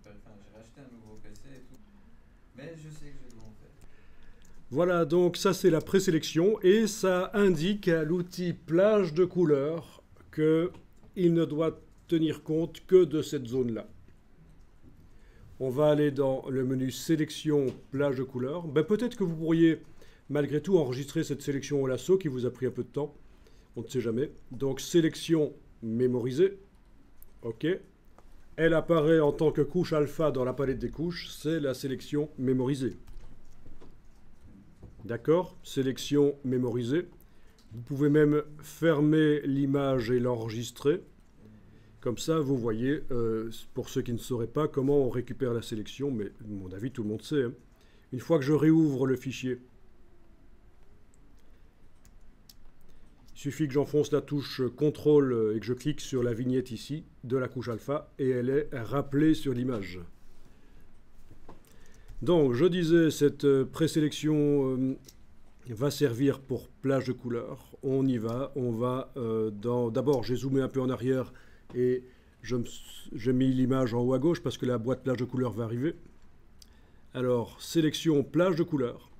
enfin, j'ai racheté un nouveau PC et tout. Mais je sais que je dois en faire. Voilà, donc ça c'est la présélection et ça indique à l'outil plage de couleurs qu'il ne doit tenir compte que de cette zone-là. On va aller dans le menu sélection plage de couleurs. Ben, peut-être que vous pourriez malgré tout enregistrer cette sélection au lasso qui vous a pris un peu de temps. On ne sait jamais. Donc sélection mémorisée. OK. Elle apparaît en tant que couche alpha dans la palette des couches. C'est la sélection mémorisée. D'accord? Sélection mémorisée. Vous pouvez même fermer l'image et l'enregistrer. Comme ça, vous voyez, pour ceux qui ne sauraient pas, comment on récupère la sélection, mais à mon avis, tout le monde sait. Hein. Une fois que je réouvre le fichier, il suffit que j'enfonce la touche CTRL et que je clique sur la vignette ici de la couche alpha et elle est rappelée sur l'image. Donc, je disais, cette présélection va servir pour plage de couleurs. On y va. On va d'abord, j'ai zoomé un peu en arrière et j'ai mis l'image en haut à gauche parce que la boîte plage de couleurs va arriver. Alors, sélection plage de couleurs.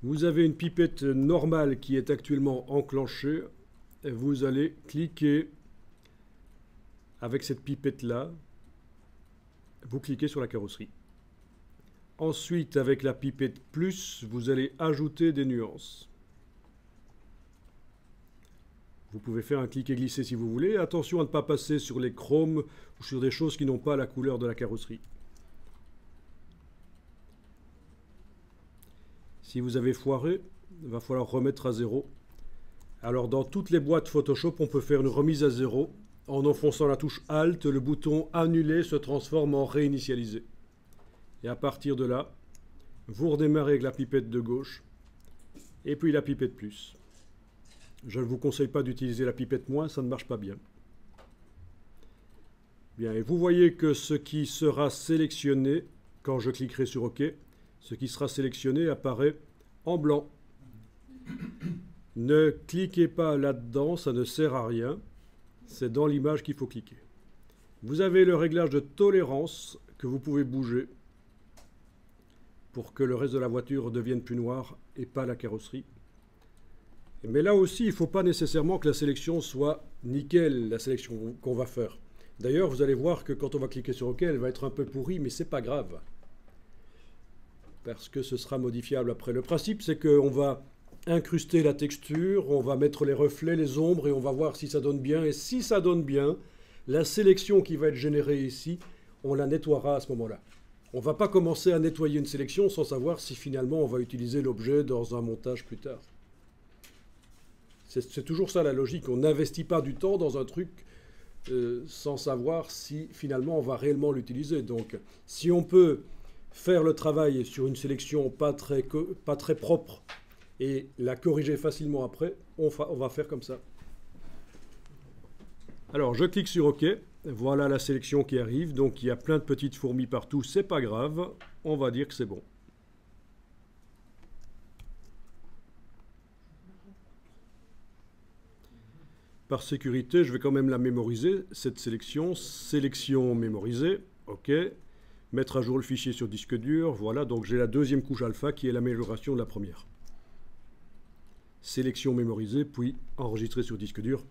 Vous avez une pipette normale qui est actuellement enclenchée. Et vous allez cliquer avec cette pipette-là. Vous cliquez sur la carrosserie. Ensuite, avec la pipette plus, vous allez ajouter des nuances. Vous pouvez faire un clic et glisser si vous voulez. Attention à ne pas passer sur les chromes ou sur des choses qui n'ont pas la couleur de la carrosserie. Si vous avez foiré, il va falloir remettre à zéro. Alors dans toutes les boîtes Photoshop, on peut faire une remise à zéro. En enfonçant la touche Alt, le bouton Annuler se transforme en Réinitialiser. Et à partir de là, vous redémarrez avec la pipette de gauche et puis la pipette plus. Je ne vous conseille pas d'utiliser la pipette moins, ça ne marche pas bien. Bien, et vous voyez que ce qui sera sélectionné, quand je cliquerai sur OK, ce qui sera sélectionné apparaît en blanc. Ne cliquez pas là-dedans, ça ne sert à rien. C'est dans l'image qu'il faut cliquer. Vous avez le réglage de tolérance que vous pouvez bouger pour que le reste de la voiture devienne plus noir et pas la carrosserie. Mais là aussi, il ne faut pas nécessairement que la sélection soit nickel, la sélection qu'on va faire. D'ailleurs, vous allez voir que quand on va cliquer sur OK, elle va être un peu pourrie, mais ce n'est pas grave. Parce que ce sera modifiable après. Le principe, c'est qu'on va incruster la texture, on va mettre les reflets, les ombres, et on va voir si ça donne bien. Et si ça donne bien, la sélection qui va être générée ici, on la nettoiera à ce moment-là. On ne va pas commencer à nettoyer une sélection sans savoir si finalement on va utiliser l'objet dans un montage plus tard. C'est toujours ça la logique. On n'investit pas du temps dans un truc sans savoir si finalement on va réellement l'utiliser. Donc si on peut faire le travail sur une sélection pas très propre et la corriger facilement après, on va faire comme ça. Alors je clique sur OK. Voilà la sélection qui arrive. Donc il y a plein de petites fourmis partout. C'est pas grave. On va dire que c'est bon. Par sécurité, je vais quand même la mémoriser, cette sélection. Sélection mémorisée, OK. Mettre à jour le fichier sur disque dur, voilà. Donc j'ai la deuxième couche alpha qui est l'amélioration de la première. Sélection mémorisée, puis enregistrer sur disque dur,